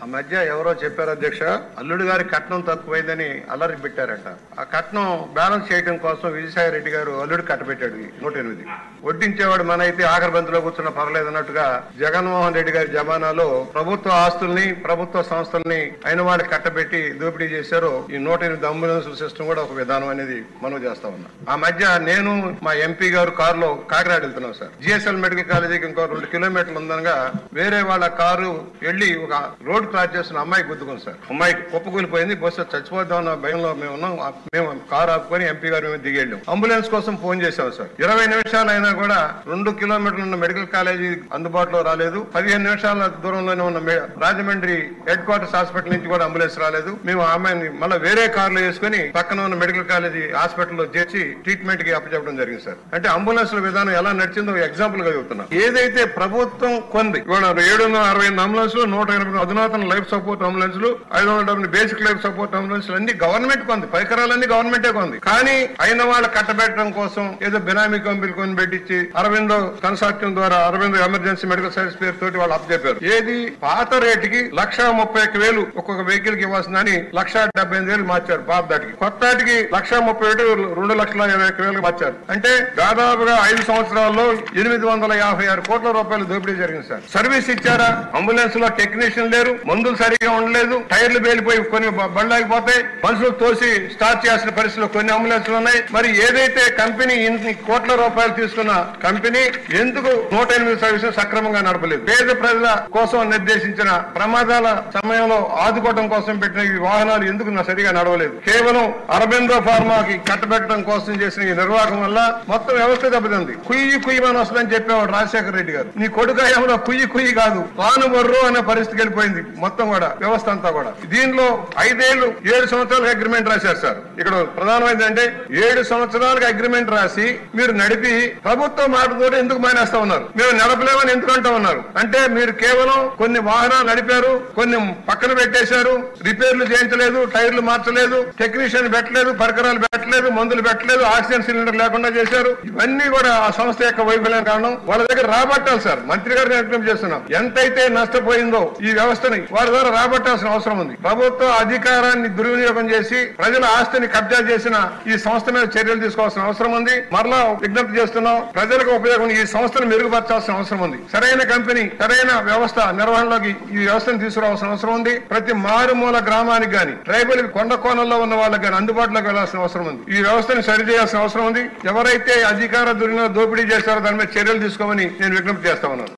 ఆ మధ్య ఎవరో చెప్పారు అధ్యక్ష, అల్లుడి గారి కట్నం తక్కువైందని అల్లరి పెట్టారట. ఆ కట్నం బ్యాలెన్స్ చేయడం కోసం విజయసాయి రెడ్డి గారు అల్లుడు కట్టబెట్టాడు 108. వడ్డించేవాడు మన అయితే ఆఖరి బంతిలో కూర్చున్న పర్లేదు అన్నట్టుగా జగన్మోహన్ రెడ్డి గారి జమానాలో ప్రభుత్వ ఆస్తుల్ని ప్రభుత్వ సంస్థల్ని అయిన వాళ్ళకి కట్టబెట్టి దోపిడీ చేశారు. ఈ 108 అంబులెన్స్ సిస్టమ్ కూడా ఒక విధానం అనేది మనం చేస్తా ఉన్నా. ఆ మధ్య నేను మా ఎంపీ గారు కారులో కాకినాడ వెళ్తున్నాం సార్. జిఎస్ఎల్ మెడికల్ కాలేజీకి ఇంకో 2 కిలోమీటర్లు ఉందనగా వేరే వాళ్ళ కారు వెళ్లి ఒక రోడ్ క్రాస్ చేస్తున్న అమ్మాయి గుద్దుకుంది సార్. అమ్మాయి కుప్పకూలిపోయింది. బస్సు చచ్చిపోద్దామన్న భయంలో మేము ఉన్నాం. మేము కారు ఆపుకొని ఎంపీ గారు మేము దిగెళ్ళాం. అంబులెన్స్ కోసం ఫోన్ చేశాం సార్. 20 నిమిషాలు అయినా కూడా 2 కిలోమీటర్లు ఉన్న మెడికల్ కాలేజీ అందుబాటులో రాలేదు. 15 నిమిషాల దూరంలోనే ఉన్న రాజమండ్రి హెడ్ క్వార్టర్స్ హాస్పిటల్ నుంచి కూడా అంబులెన్స్ రాలేదు. మేము అమ్మాయిని మళ్ళీ వేరే కార్లో వేసుకుని పక్కన ఉన్న మెడికల్ కాలేజీ హాస్పిటల్లో చేర్చి ట్రీట్మెంట్ కి అప్పచెప్పడం జరిగింది సార్. అంటే అంబులెన్స్ విధానం ఎలా నడిచిందో ఎగ్జాంపుల్ గా చెబుతున్నాం. ఏదైతే ప్రభుత్వం కొంది 768 అంబులెన్స్లు, 180 అధునాతన లైఫ్ సపోర్ట్ అంబులెన్స్లు, 570 బేసిక్ లైఫ్ సపోర్ట్ అంబులెన్స్లు అన్ని గవర్నమెంట్ కొంది. పరికరాలన్నీ గవర్నమెంటే కొంది. కానీ అయిన వాళ్ళు కట్టబెట్టడం కోసం ఏదో బినామీ కంపెనీలు కొని పెట్టించి అరవిందో కన్సార్టియం ద్వారా అరవిందో ఎమర్జెన్సీ మెడికల్ సర్వీస్ పేరు తోటి వాళ్ళు అప్పచెప్పారు. ఏది పాత రేటుకి 1,31,000 ఒక్కొక్క వెహికల్ కి ఇవ్వాల్సిందని 1,78,000 మార్చారు పాత దాటికి. కొత్త దాటికి 1,31,000 2,20,000 మార్చారు. అంటే దాదాపుగా 5 సంవత్సరాల్లో 856 కోట్ల రూపాయలు దోపిడీ జరిగింది సార్. సర్వీస్ ఇచ్చారా? అంబులెన్స్ లో టెక్నీషియన్ లేరు, మందులు సరిగా ఉండలేదు, టైర్లు పేలిపోయి కొన్ని బండ్లాగిపోతాయి, మనుషులు తోసి స్టార్ట్ చేయాల్సిన పరిస్థితుల్లో కొన్ని అంబులెన్స్లు ఉన్నాయి. మరి ఏదైతే కంపెనీ ఇన్ని కోట్ల రూపాయలు తీసుకున్న కంపెనీ ఎందుకు 108 సర్వీసులు సక్రమంగా నడపలేదు? పేద ప్రజల కోసం నిర్దేశించిన ప్రమాదాల సమయంలో ఆదుకోవడం కోసం పెట్టిన ఈ వాహనాలు ఎందుకు సరిగా నడవలేదు? కేవలం అరబిందో ఫార్మాకి కట్టబెట్టడం కోసం చేసిన ఈ నిర్వాహకం వల్ల మొత్తం వ్యవస్థ దెబ్బతింది. కుయ్యమని వస్తుందని చెప్పేవాడు రాజశేఖర రెడ్డి గారు. నీ కొడుకు ఏమో కుయ్యి కాదు పానుబర్రు అనే పరిస్థితికి వెళ్ళిపోయింది మొత్తం కూడా వ్యవస్థ అంతా కూడా. దీనిలో 7 సంవత్సరాలకు అగ్రిమెంట్ రాశారు సార్. ఇక్కడ ప్రధానమైంది అంటే 7 సంవత్సరాలకు అగ్రిమెంట్ రాసి మీరు నడిపి ప్రభుత్వం మాటతో ఎందుకు మానేస్తా ఉన్నారు? మేము నడపలేమని ఎందుకంటా ఉన్నారు? అంటే మీరు కేవలం కొన్ని వాహనాలు నడిపారు, కొన్ని పక్కన పెట్టేశారు, రిపేర్లు చేయించలేదు, టైర్లు మార్చలేదు, టెక్నీషియన్ పెట్టలేదు, పరికరాలు పెట్టలేదు, మందులు పెట్టలేదు, ఆక్సిజన్ సిలిండర్ లేకుండా చేశారు. ఇవన్నీ కూడా ఆ సంస్థ యొక్క వైఫల్యం కారణం. వాళ్ళ దగ్గర రాబట్టాలి సార్. మంత్రి గారిని విజ్ఞప్తి చేస్తున్నాం. ఎంతైతే నష్టపోయిందో ఈ వ్యవస్థని వారి ద్వారా రాబట్టాల్సిన అవసరం ఉంది. ప్రభుత్వ అధికారాన్ని దుర్వినియోగం చేసి ప్రజల ఆస్తిని కబ్జా చేసిన ఈ సంస్థ మీద చర్యలు తీసుకోవాల్సిన అవసరం ఉంది. మరలా విజ్ఞప్తి చేస్తున్నాం. ప్రజలకు ఉపయోగం ఈ సంస్థను మెరుగుపరచాల్సిన అవసరం ఉంది. సరైన కంపెనీ, సరైన వ్యవస్థ నిర్వహణలోకి ఈ వ్యవస్థను తీసుకురావాల్సిన అవసరం ఉంది. ప్రతి మారుమూల గ్రామానికి గాని, ట్రైబల్ కొండ కోణంలో ఉన్న వాళ్ళకి గాని అందుబాటులోకి వెళ్లాల్సిన అవసరం ఉంది. ఈ వ్యవస్థను సరిచేయాల్సిన అవసరం ఉంది. ఎవరైతే అధికార దోపిడీ చేశారో దాని మీద చర్యలు తీసుకోమని నేను విజ్ఞప్తి చేస్తా ఉన్నాను.